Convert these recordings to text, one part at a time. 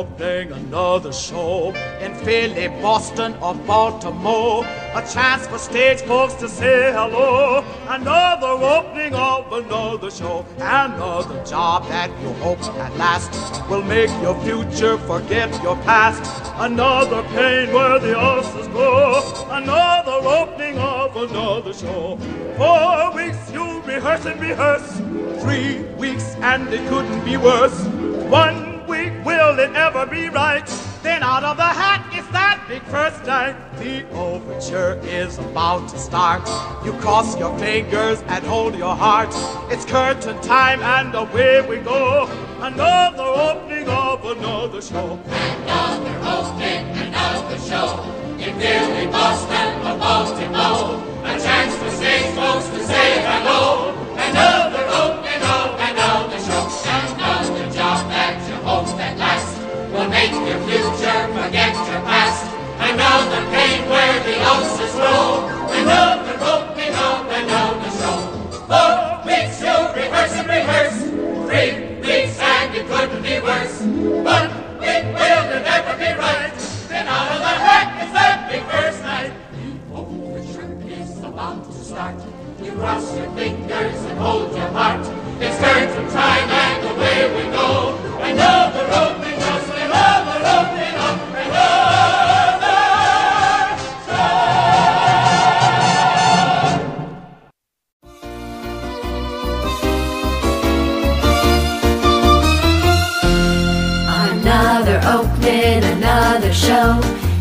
opening, another show in Philly, Boston, or Baltimore. A chance for stage folks to say hello. Another opening of another show. Another job that you hope at last will make your future forget your past. Another pain where the ulcers grow. Another opening of another show. 4 weeks you rehearse and rehearse. 3 weeks and it couldn't be worse. 1 week, will it ever be right? Then out of the hat is that big first night. The overture is about to start. You cross your fingers and hold your heart. It's curtain time and away we go. Another opening of another show. Another opening, another show. In Philly, Boston, or Baltimore. A chance for stage folks to say hello. Another opening of another show. Another job that you hope at last will make your future forget your past. Another pain where the ulcers grow. Another opening of another show. 4 weeks you rehearse and rehearse. 3 weeks and it couldn't be worse. 1 week, will it ever be right? Then out of the hat is that big first night. The overture is about to start. You cross your fingers and hold your heart. It's curtain time and away we go. Another opening of another opening of another show. Another opening, another show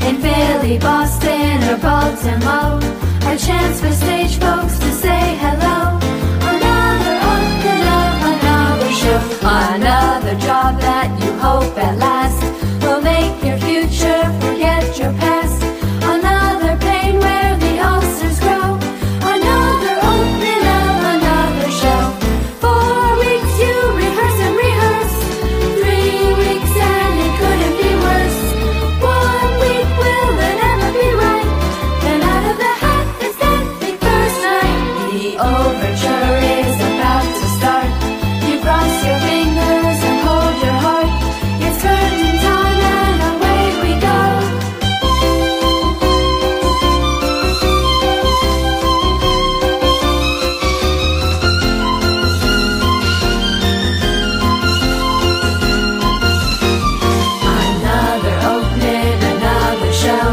in Philly, Boston, or Baltimore. A chance for stage folks to say hello. Another opening of another show. Another job that you hope at last will make your future forget your past. Another pain where the ulcers grow. Another opening of another show. 4 weeks you rehearse and rehearse. 3 weeks and it couldn't be worse. 1 week, will it ever be right? Then out of the hat is that big first night. The overture is about to start. You cross your fingers and hold your heart. It's curtain time and away we go. Another opening, another show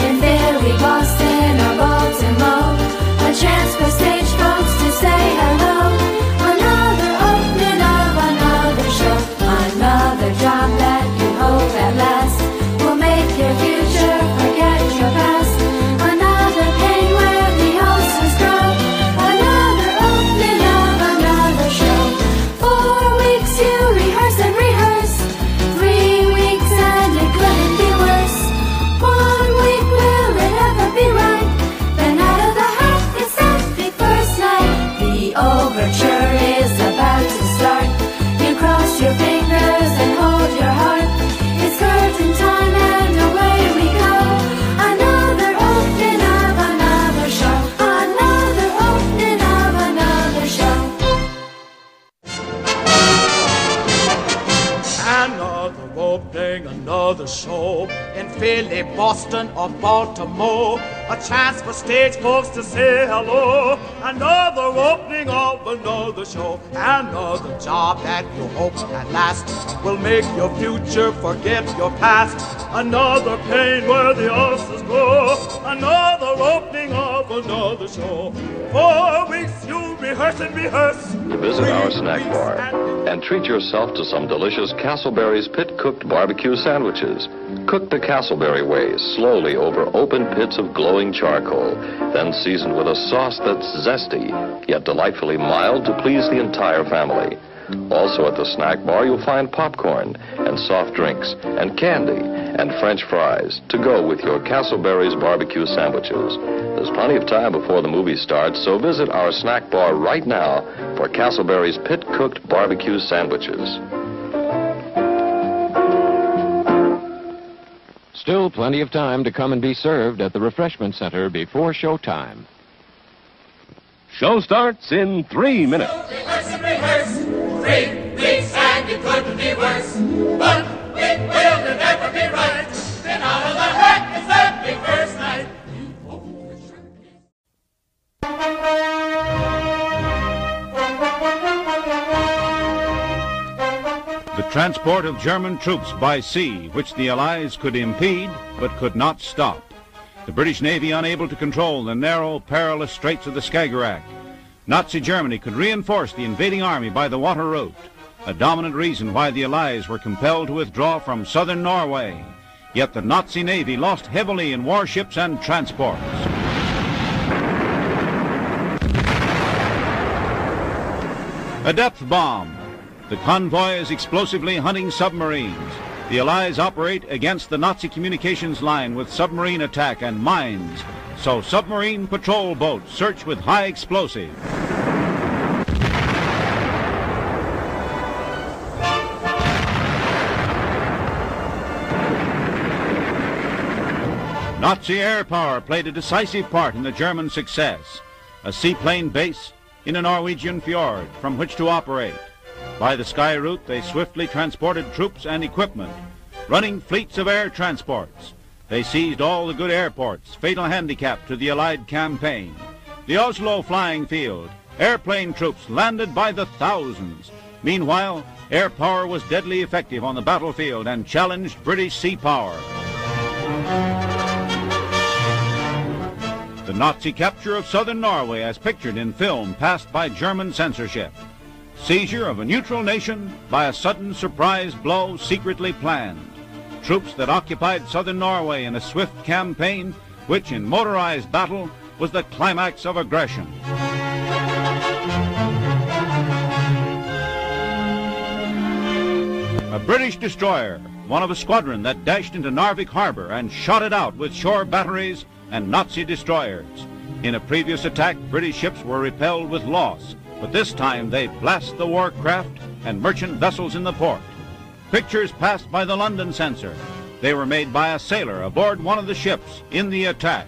in Philly, Boston, or Baltimore. A chance for stage folks to say hello. Another opening of another show. Another job that you hope at last will make your future forget your past. Another pain where the ulcers grow. Another opening of another show. 4 weeks you rehearse and rehearse. 3 weeks and it couldn't be worse. 1 week, will it ever be right? Then out of the hat is that big first night. The overture is about to start. You cross your fingers and hold your heart. It's curtain time and away we go. Another opening of another show. Another opening of another show. Another opening, another show in Philly, Boston, or Baltimore. A chance for stage folks to say hello. Another opening of another show. Another job that you hope at last will make your future forget your past. Another pain where the ulcers grow. Another opening of another show. 4 weeks you rehearse and rehearse. To visit our 3 snack weeks bar and treat yourself to some delicious Castleberry's pit-cooked barbecue sandwiches. Cook the Castleberry way, slowly over open pits of glowing charcoal, then seasoned with a sauce that's zesty, yet delightfully mild to please the entire family. Also at the snack bar, you'll find popcorn and soft drinks and candy and French fries to go with your Castleberry's barbecue sandwiches. There's plenty of time before the movie starts, so visit our snack bar right now for Castleberry's pit-cooked barbecue sandwiches. Still plenty of time to come and be served at the refreshment center before showtime. Show starts in 3 minutes. Rehearse and rehearse. 3 weeks and it couldn't be worse. 1 week, will it me right. Then out of the heck is that big first night. The transport of German troops by sea, which the Allies could impede but could not stop. The British Navy unable to control the narrow, perilous straits of the Skagerrak. Nazi Germany could reinforce the invading army by the water route, a dominant reason why the Allies were compelled to withdraw from southern Norway. Yet the Nazi Navy lost heavily in warships and transports. A depth bomb. The convoy is explosively hunting submarines. The Allies operate against the Nazi communications line with submarine attack and mines, so submarine patrol boats search with high explosive. Nazi air power played a decisive part in the German success. A seaplane base in a Norwegian fjord from which to operate. By the sky route, they swiftly transported troops and equipment, running fleets of air transports. They seized all the good airports, fatal handicap to the Allied campaign. The Oslo flying field, airplane troops landed by the thousands. Meanwhile, air power was deadly effective on the battlefield and challenged British sea power. The Nazi capture of southern Norway, as pictured in film, passed by German censorship. Seizure of a neutral nation by a sudden surprise blow secretly planned. Troops that occupied southern Norway in a swift campaign, which in motorized battle was the climax of aggression. A British destroyer, one of a squadron that dashed into Narvik harbor and shot it out with shore batteries and Nazi destroyers. In a previous attack, British ships were repelled with loss, but this time they blast the warcraft and merchant vessels in the port. Pictures passed by the London censor. They were made by a sailor aboard one of the ships in the attack.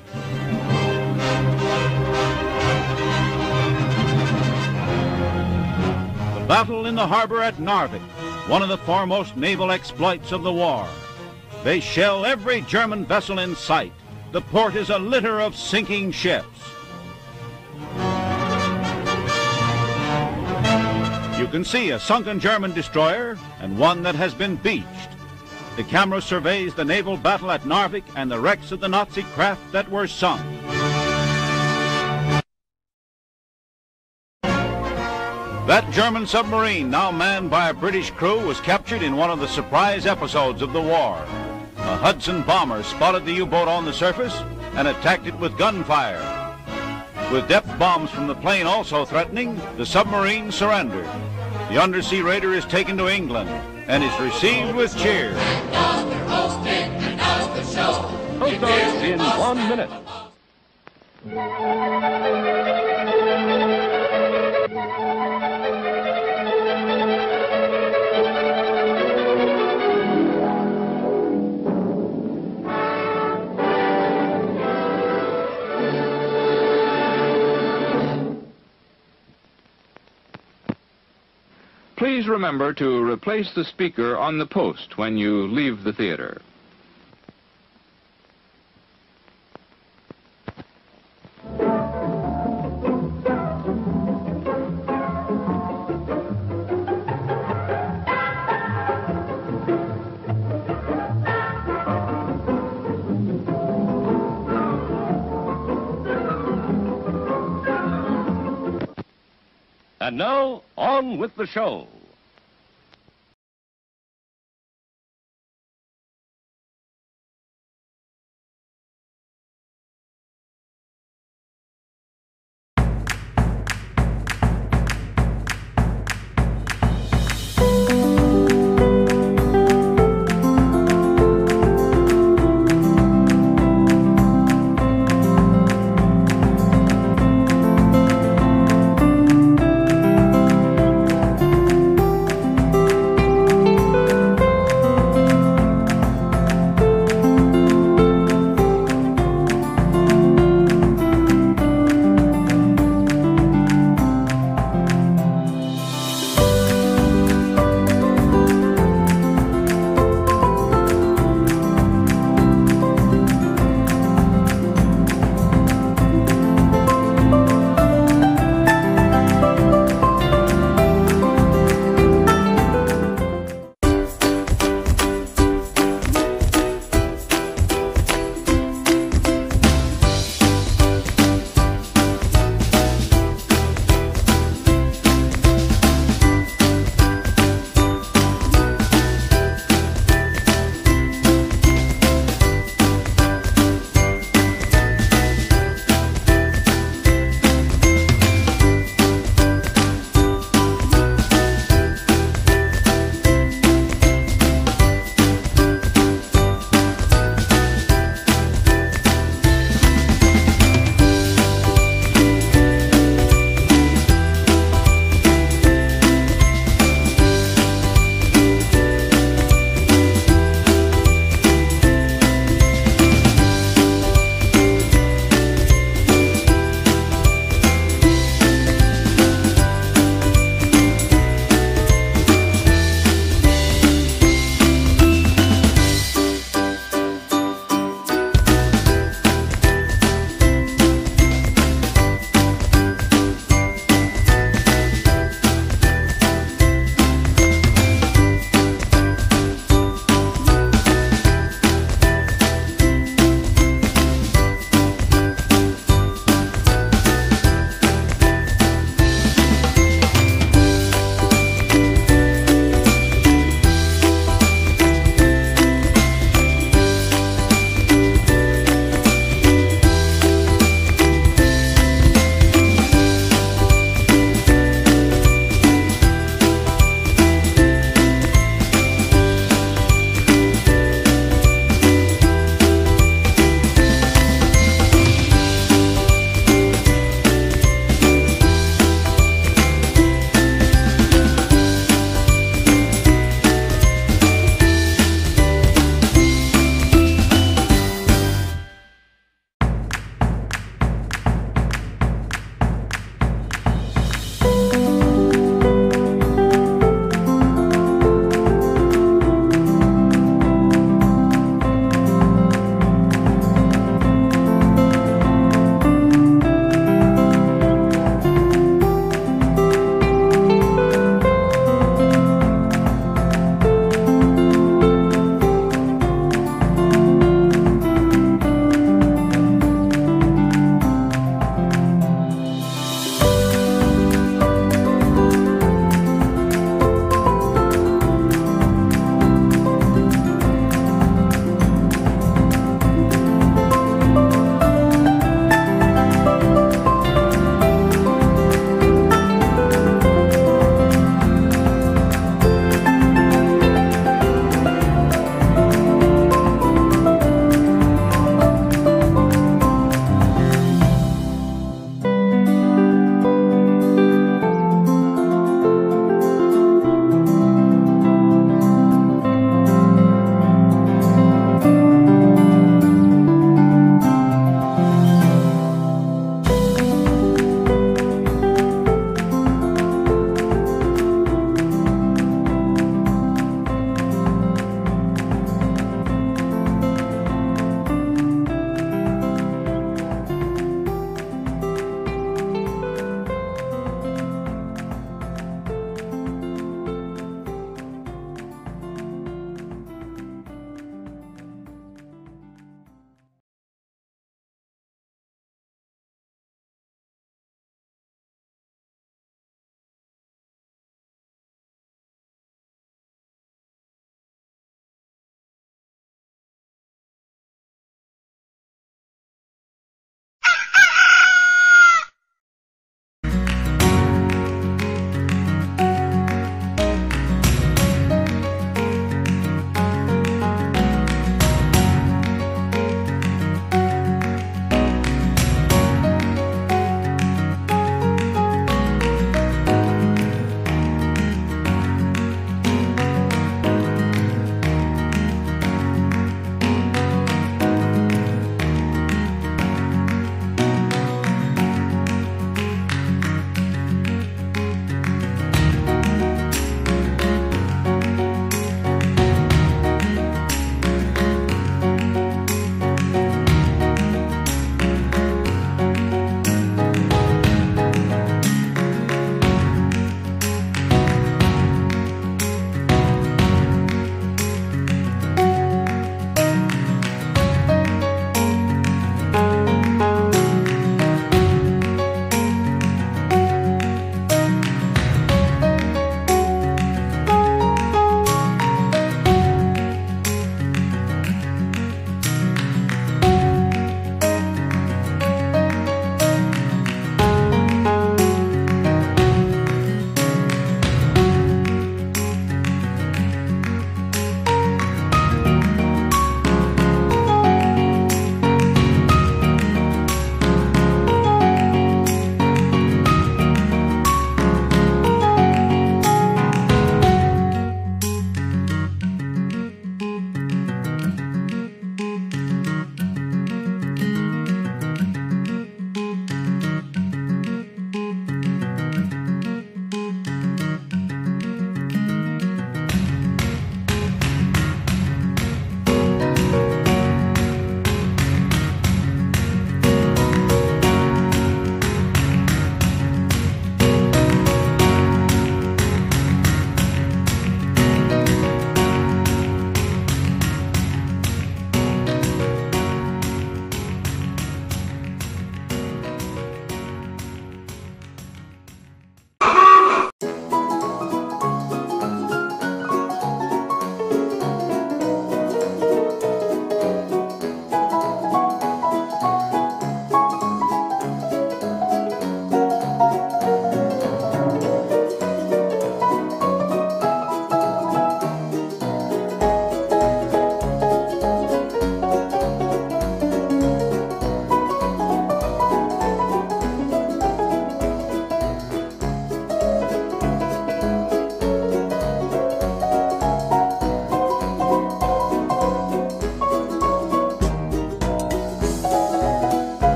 The battle in the harbor at Narvik, one of the foremost naval exploits of the war. They shell every German vessel in sight. The port is a litter of sinking ships. You can see a sunken German destroyer and one that has been beached. The camera surveys the naval battle at Narvik and the wrecks of the Nazi craft that were sunk. That German submarine, now manned by a British crew, was captured in one of the surprise episodes of the war. A Hudson bomber spotted the U-boat on the surface and attacked it with gunfire. With depth bombs from the plane also threatening, the submarine surrendered. The undersea raider is taken to England and is received with cheers. And now we're hosting, and now's the show. Show starts in 1 minute. Please remember to replace the speaker on the post when you leave the theater. And now, on with the show.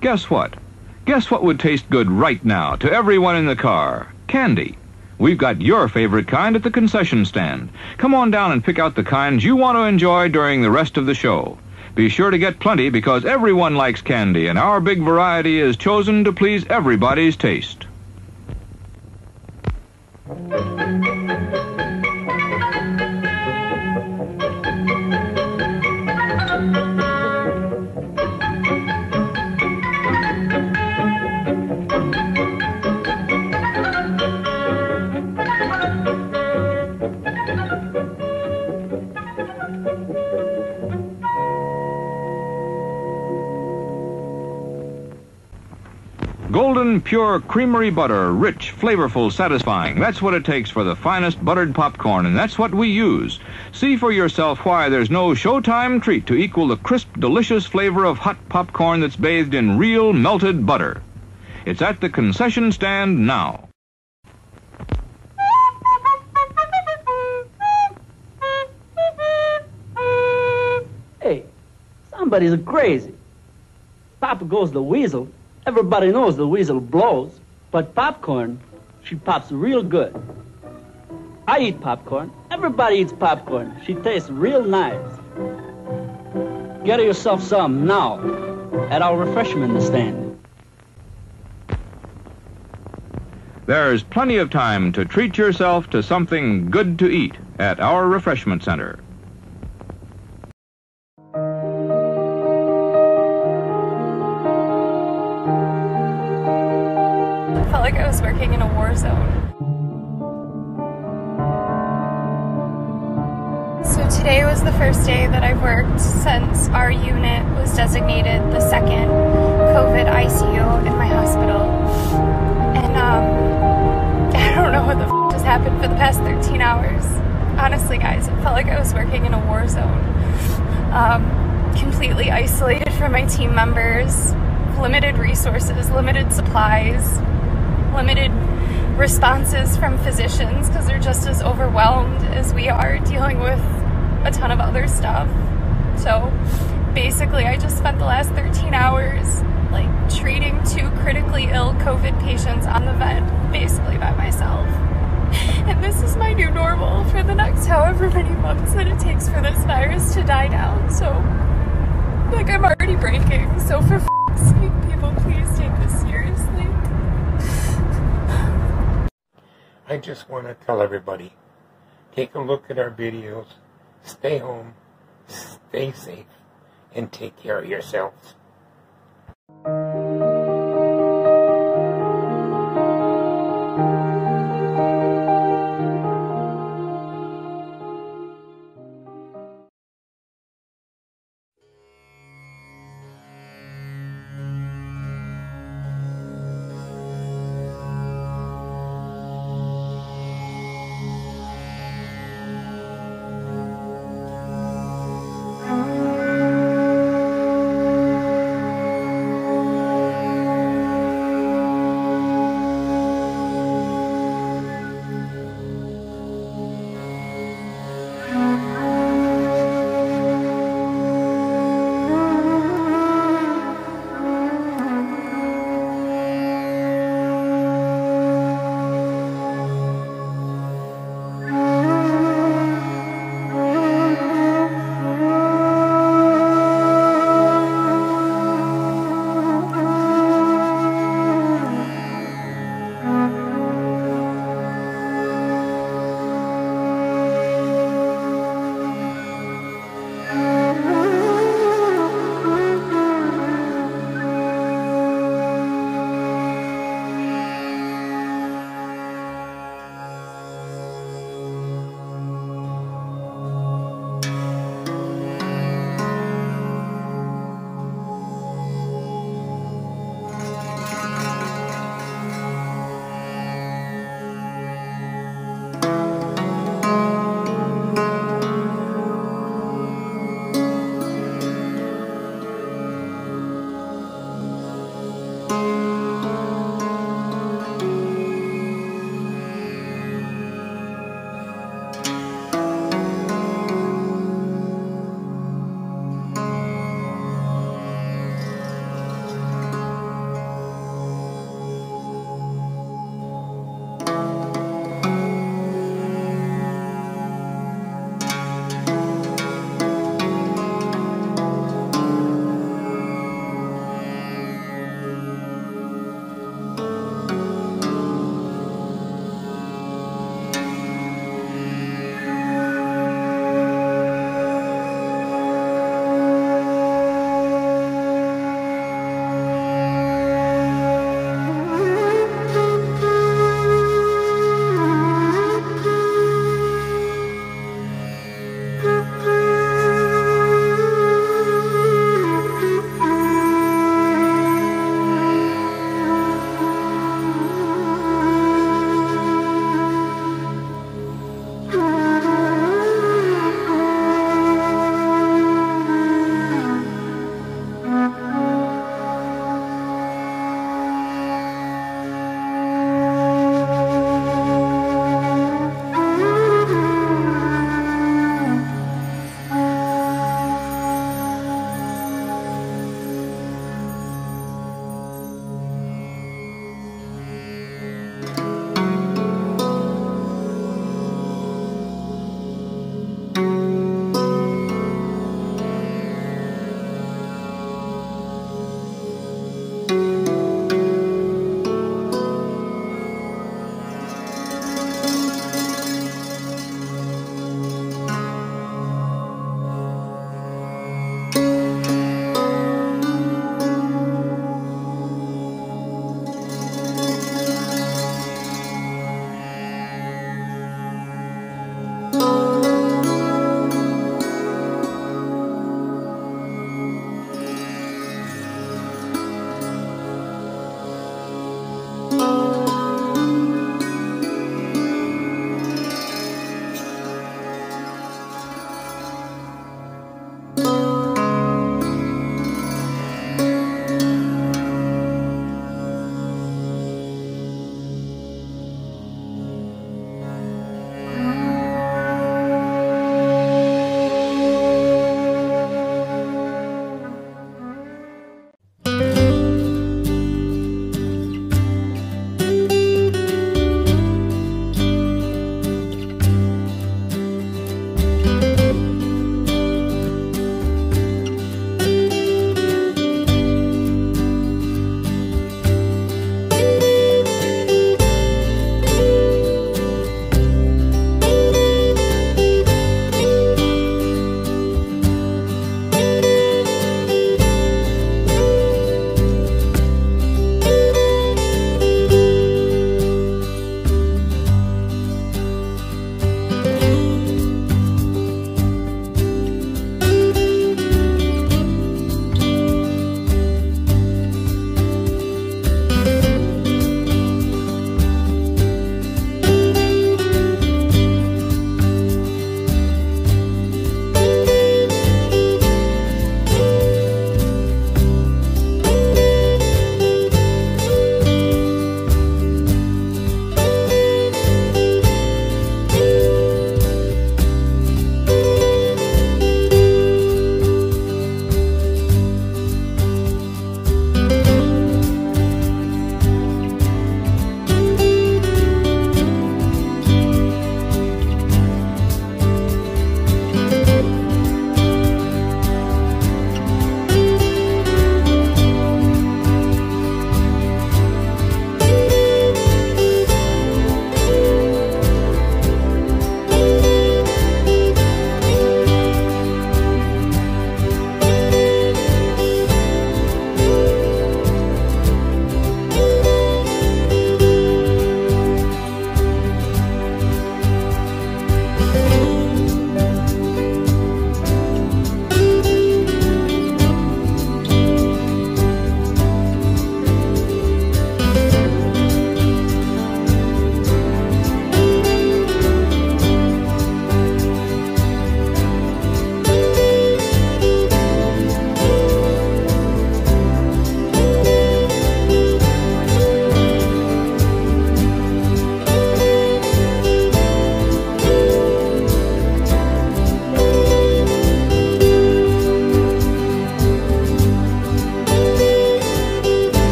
Guess what? Guess what would taste good right now to everyone in the car? Candy. We've got your favorite kind at the concession stand. Come on down and pick out the kinds you want to enjoy during the rest of the show. Be sure to get plenty because everyone likes candy, and our big variety is chosen to please everybody's taste. Golden, pure creamery butter, rich, flavorful, satisfying. That's what it takes for the finest buttered popcorn, and that's what we use. See for yourself why there's no Showtime treat to equal the crisp, delicious flavor of hot popcorn that's bathed in real melted butter. It's at the concession stand now. Hey, somebody's crazy. Papa goes the weasel. Everybody knows the weasel blows, but popcorn, she pops real good. I eat popcorn. Everybody eats popcorn. She tastes real nice. Get yourself some now at our refreshment stand. There's plenty of time to treat yourself to something good to eat at our refreshment center. Like I was working in a war zone. So today was the first day that I've worked since our unit was designated the second COVID ICU in my hospital. And I don't know what the f just happened for the past 13 hours. Honestly, guys, it felt like I was working in a war zone. Completely isolated from my team members, limited resources, limited supplies, limited responses from physicians because they're just as overwhelmed as we are dealing with a ton of other stuff. So basically I just spent the last 13 hours like treating 2 critically ill COVID patients on the vent basically by myself. And this is my new normal for the next however many months that it takes for this virus to die down. So like I'm already breaking, so for f***ing sake, people, please take this seriously. I just want to tell everybody, take a look at our videos, stay home, stay safe, and take care of yourselves.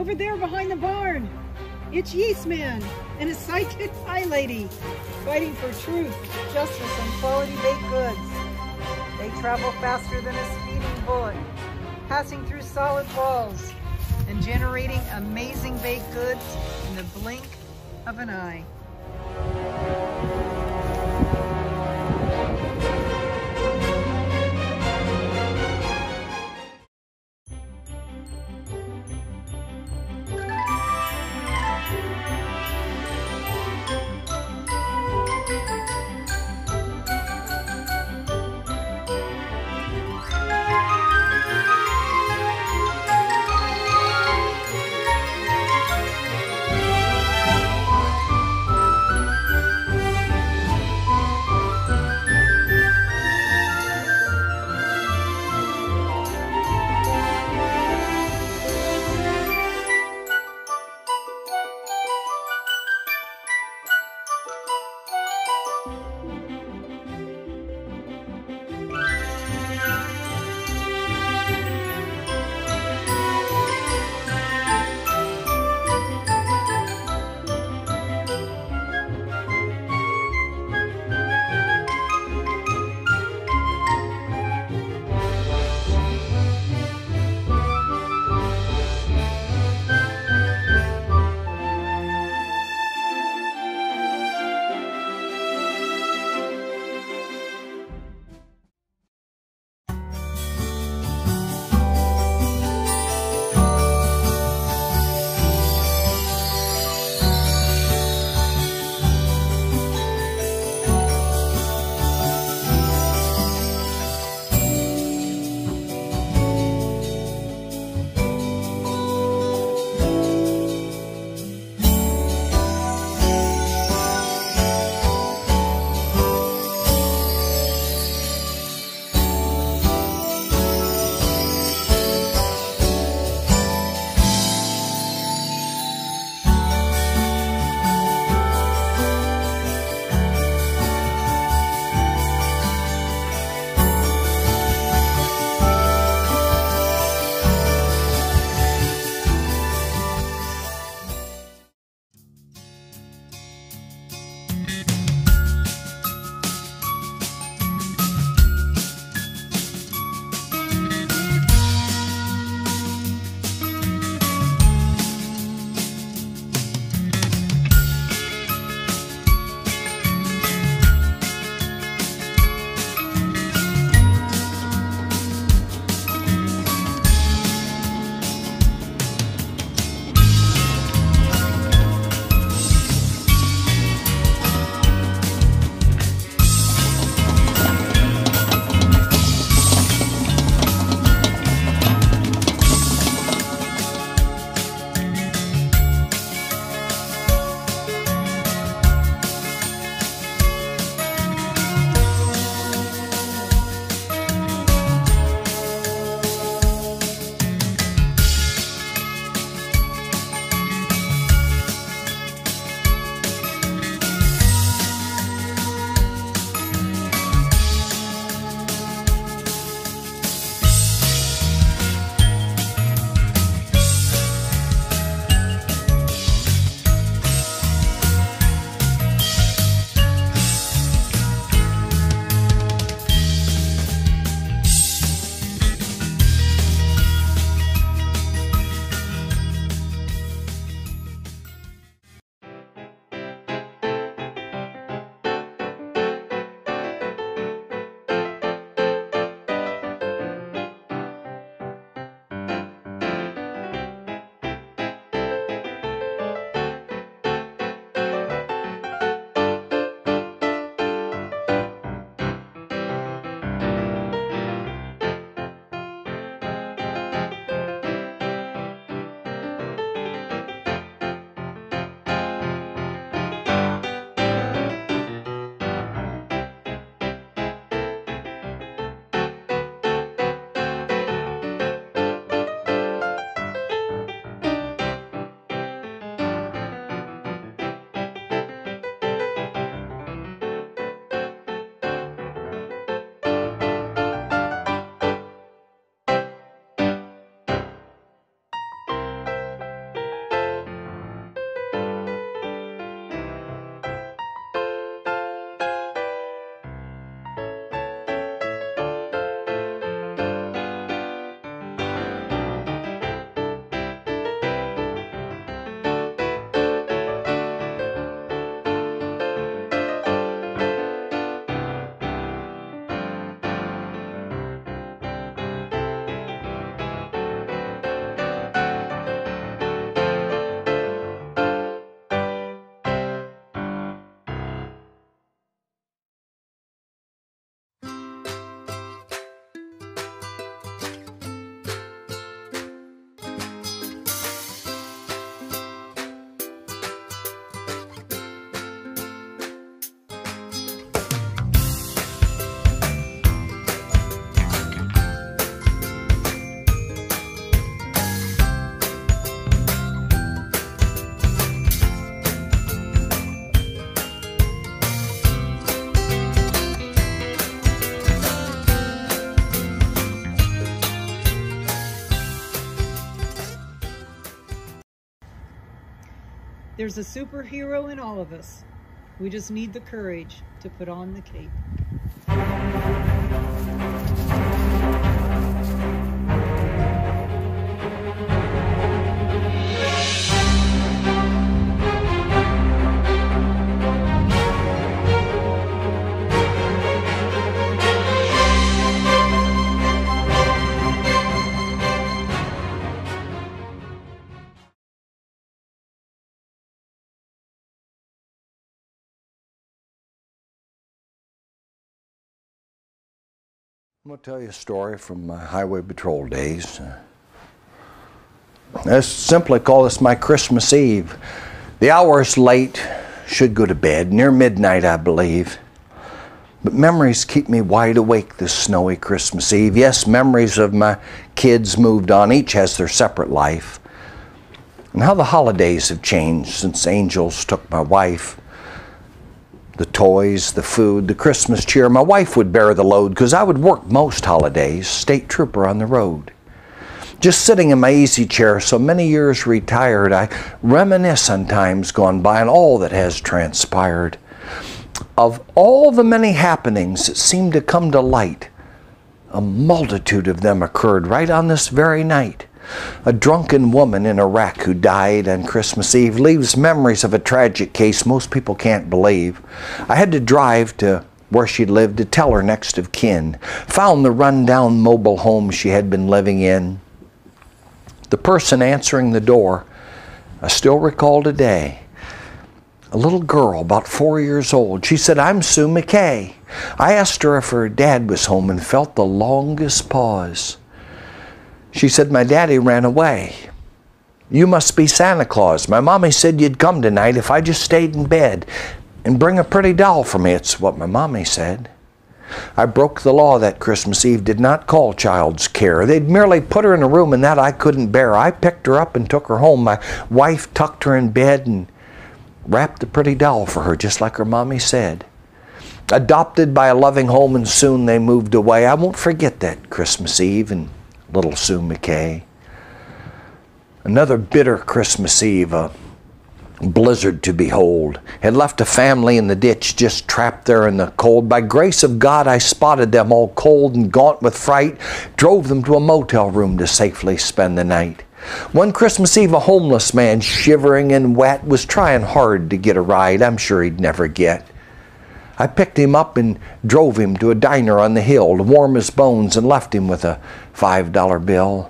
over there behind the barn. It's Yeast Man and his sidekick Pie Lady, fighting for truth, justice, and quality baked goods. They travel faster than a speeding bullet, passing through solid walls and generating amazing baked goods in the blink of an eye. There's a superhero in all of us. We just need the courage to put on the cape. I'm going to tell you a story from my highway patrol days. I simply call this my Christmas Eve. The hour is late, should go to bed, near midnight I believe. But memories keep me wide awake this snowy Christmas Eve. Yes, memories of my kids moved on, each has their separate life. And how the holidays have changed since angels took my wife. The toys, the food, the Christmas cheer. My wife would bear the load because I would work most holidays, state trooper on the road. Just sitting in my easy chair, so many years retired, I reminisce on times gone by and all that has transpired. Of all the many happenings that seemed to come to light, a multitude of them occurred right on this very night. A drunken woman in Iraq who died on Christmas Eve leaves memories of a tragic case most people can't believe. I had to drive to where she lived to tell her next of kin. Found the run-down mobile home she had been living in. The person answering the door, I still recall today. A little girl, about 4 years old. She said, "I'm Sue McKay." I asked her if her dad was home and felt the longest pause. She said, "My daddy ran away." "You must be Santa Claus. My mommy said you'd come tonight if I just stayed in bed and bring a pretty doll for me." It's what my mommy said. I broke the law that Christmas Eve, did not call child's care. They'd merely put her in a room, and that I couldn't bear. I picked her up and took her home. My wife tucked her in bed and wrapped the pretty doll for her, just like her mommy said. Adopted by a loving home, and soon they moved away. I won't forget that Christmas Eve and little Sue McKay. Another bitter Christmas Eve, a blizzard to behold. Had left a family in the ditch, just trapped there in the cold. By grace of God, I spotted them all cold and gaunt with fright, drove them to a motel room to safely spend the night. One Christmas Eve, a homeless man, shivering and wet, was trying hard to get a ride I'm sure he'd never get. I picked him up and drove him to a diner on the hill to warm his bones and left him with a $5 bill.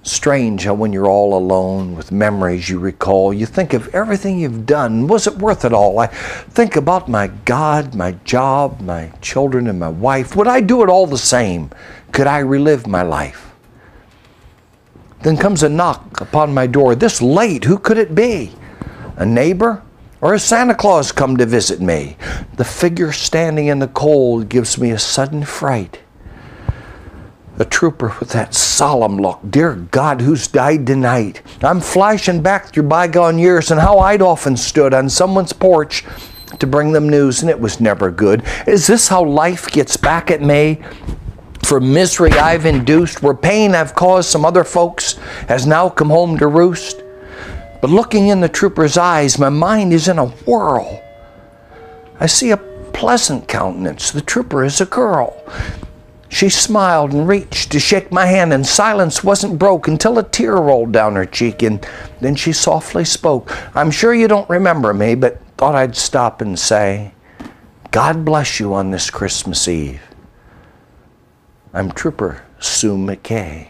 Strange how when you're all alone with memories you recall, you think of everything you've done. Was it worth it all? I think about my God, my job, my children, and my wife. Would I do it all the same? Could I relive my life? Then comes a knock upon my door. This late, who could it be? A neighbor? Or has Santa Claus come to visit me? The figure standing in the cold gives me a sudden fright. A trooper with that solemn look. Dear God, who's died tonight? I'm flashing back through bygone years and how I'd often stood on someone's porch to bring them news, and it was never good. Is this how life gets back at me? For misery I've induced, where pain I've caused some other folks has now come home to roost? But looking in the trooper's eyes, my mind is in a whirl. I see a pleasant countenance. The trooper is a girl. She smiled and reached to shake my hand, and silence wasn't broke until a tear rolled down her cheek, and then she softly spoke. "I'm sure you don't remember me, but thought I'd stop and say, God bless you on this Christmas Eve. I'm Trooper Sue McKay."